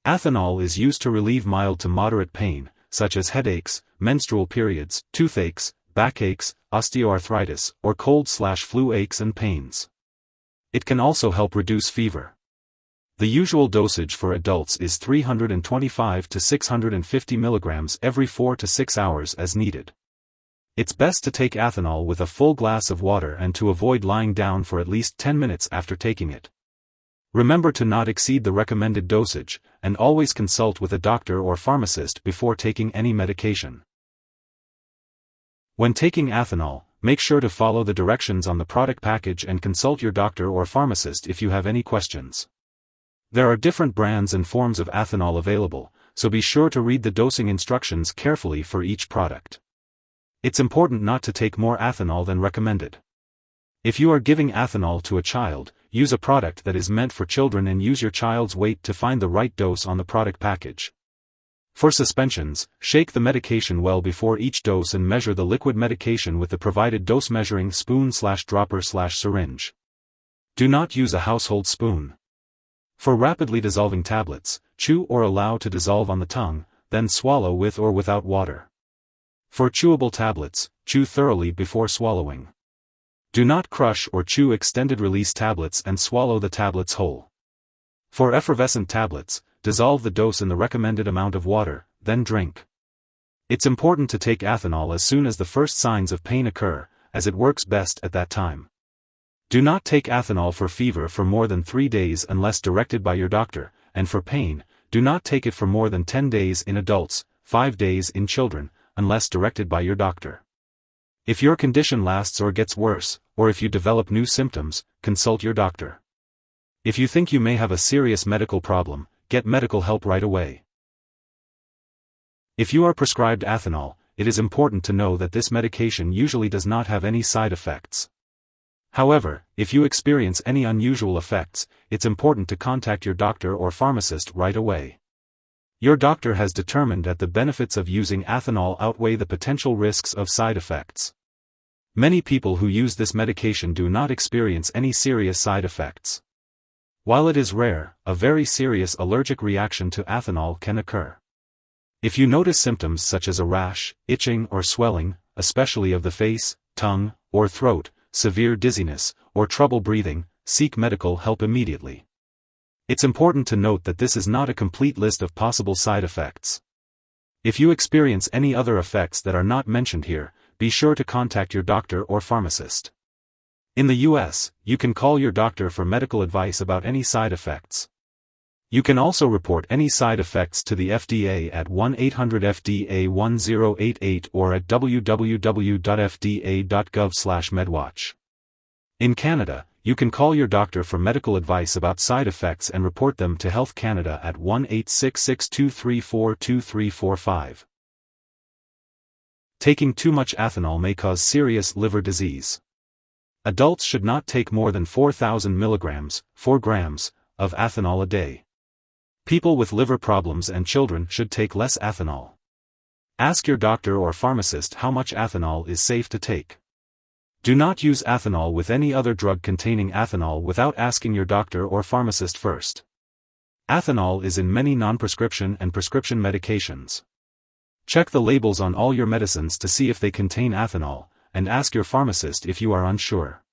Athenol is used to relieve mild to moderate pain, such as headaches, menstrual periods, toothaches, backaches, osteoarthritis, or cold/flu aches and pains. It can also help reduce fever. The usual dosage for adults is 325 to 650 milligrams every 4 to 6 hours as needed. It's best to take Athenol with a full glass of water and to avoid lying down for at least 10 minutes after taking it. Remember to not exceed the recommended dosage, and always consult with a doctor or pharmacist before taking any medication. When taking Athenol, make sure to follow the directions on the product package and consult your doctor or pharmacist if you have any questions. There are different brands and forms of Athenol available, so be sure to read the dosing instructions carefully for each product. It's important not to take more Athenol than recommended. If you are giving Athenol to a child, use a product that is meant for children and use your child's weight to find the right dose on the product package. For suspensions, shake the medication well before each dose and measure the liquid medication with the provided dose measuring spoon/dropper/syringe. Do not use a household spoon. For rapidly dissolving tablets, chew or allow to dissolve on the tongue, then swallow with or without water. For chewable tablets, chew thoroughly before swallowing. Do not crush or chew extended-release tablets and swallow the tablets whole. For effervescent tablets, dissolve the dose in the recommended amount of water, then drink. It's important to take Athenol as soon as the first signs of pain occur, as it works best at that time. Do not take Athenol for fever for more than 3 days unless directed by your doctor, and for pain, do not take it for more than 10 days in adults, 5 days in children, unless directed by your doctor. If your condition lasts or gets worse, or if you develop new symptoms, consult your doctor. If you think you may have a serious medical problem, get medical help right away. If you are prescribed Athenol, it is important to know that this medication usually does not have any side effects. However, if you experience any unusual effects, it's important to contact your doctor or pharmacist right away. Your doctor has determined that the benefits of using Athenol outweigh the potential risks of side effects. Many people who use this medication do not experience any serious side effects. While it is rare, a very serious allergic reaction to Athenol can occur. If you notice symptoms such as a rash, itching or swelling, especially of the face, tongue, or throat, severe dizziness, or trouble breathing, seek medical help immediately. It's important to note that this is not a complete list of possible side effects. If you experience any other effects that are not mentioned here, be sure to contact your doctor or pharmacist. In the US, you can call your doctor for medical advice about any side effects. You can also report any side effects to the FDA at 1-800-FDA-1088 or at www.fda.gov/medwatch. In Canada, you can call your doctor for medical advice about side effects and report them to Health Canada at 1-866-234-2345. Taking too much Athenol may cause serious liver disease. Adults should not take more than 4,000 milligrams, 4 grams, of Athenol a day. People with liver problems and children should take less Athenol. Ask your doctor or pharmacist how much Athenol is safe to take. Do not use Athenol with any other drug containing Athenol without asking your doctor or pharmacist first. Athenol is in many non-prescription and prescription medications. Check the labels on all your medicines to see if they contain Athenol, and ask your pharmacist if you are unsure.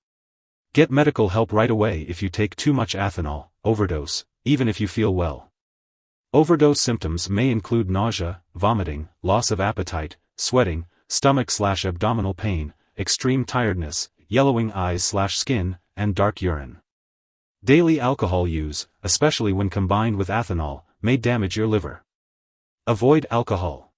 Get medical help right away if you take too much Athenol, overdose, even if you feel well. Overdose symptoms may include nausea, vomiting, loss of appetite, sweating, stomach/abdominal pain, extreme tiredness, yellowing eyes/skin, and dark urine. Daily alcohol use, especially when combined with Athenol, may damage your liver. Avoid alcohol.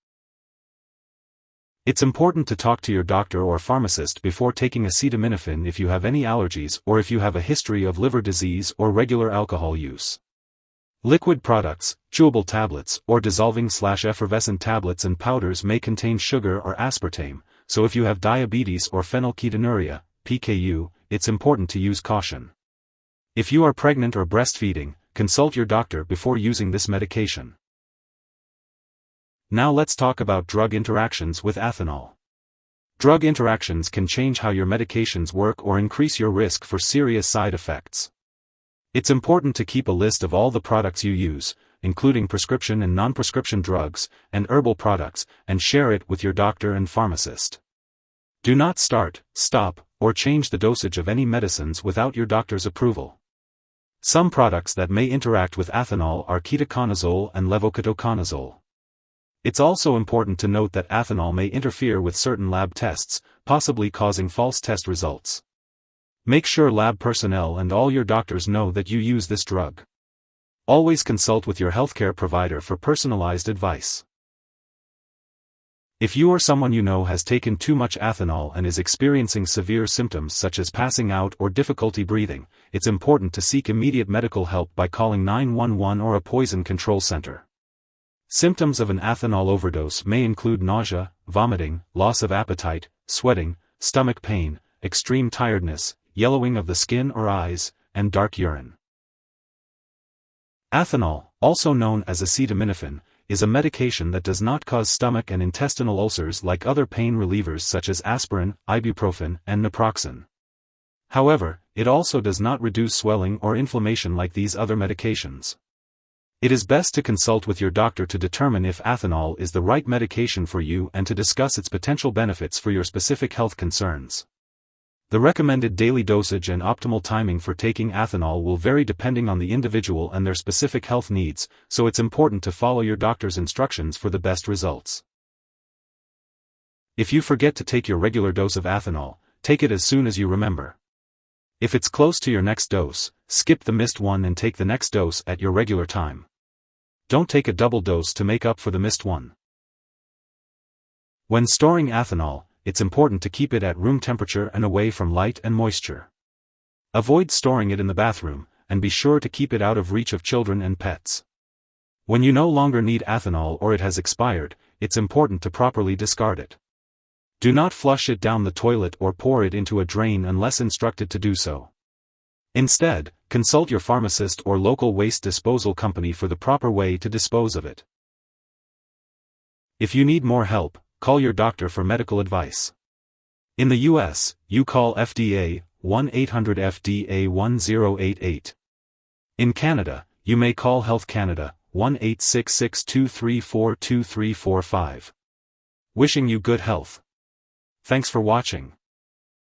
It's important to talk to your doctor or pharmacist before taking acetaminophen if you have any allergies or if you have a history of liver disease or regular alcohol use. Liquid products, chewable tablets, or dissolving/effervescent tablets and powders may contain sugar or aspartame, so if you have diabetes or phenylketonuria, PKU, it's important to use caution. If you are pregnant or breastfeeding, consult your doctor before using this medication. Now let's talk about drug interactions with Athenol. Drug interactions can change how your medications work or increase your risk for serious side effects. It's important to keep a list of all the products you use, including prescription and non-prescription drugs, and herbal products, and share it with your doctor and pharmacist. Do not start, stop, or change the dosage of any medicines without your doctor's approval. Some products that may interact with Athenol are ketoconazole and levoketoconazole. It's also important to note that Athenol may interfere with certain lab tests, possibly causing false test results. Make sure lab personnel and all your doctors know that you use this drug. Always consult with your healthcare provider for personalized advice. If you or someone you know has taken too much Athenol and is experiencing severe symptoms such as passing out or difficulty breathing, it's important to seek immediate medical help by calling 911 or a poison control center. Symptoms of an Athenol overdose may include nausea, vomiting, loss of appetite, sweating, stomach pain, extreme tiredness, yellowing of the skin or eyes, and dark urine. Athenol, also known as acetaminophen, is a medication that does not cause stomach and intestinal ulcers like other pain relievers such as aspirin, ibuprofen, and naproxen. However, it also does not reduce swelling or inflammation like these other medications. It is best to consult with your doctor to determine if Athenol is the right medication for you and to discuss its potential benefits for your specific health concerns. The recommended daily dosage and optimal timing for taking Athenol will vary depending on the individual and their specific health needs, so it's important to follow your doctor's instructions for the best results. If you forget to take your regular dose of Athenol, take it as soon as you remember. If it's close to your next dose, skip the missed one and take the next dose at your regular time. Don't take a double dose to make up for the missed one. When storing Athenol, it's important to keep it at room temperature and away from light and moisture. Avoid storing it in the bathroom, and be sure to keep it out of reach of children and pets. When you no longer need Athenol or it has expired, it's important to properly discard it. Do not flush it down the toilet or pour it into a drain unless instructed to do so. Instead, consult your pharmacist or local waste disposal company for the proper way to dispose of it. If you need more help, call your doctor for medical advice. In the U.S., you call FDA 1-800-FDA-1088. In Canada, you may call Health Canada 1-866-234-2345. Wishing you good health. Thanks for watching.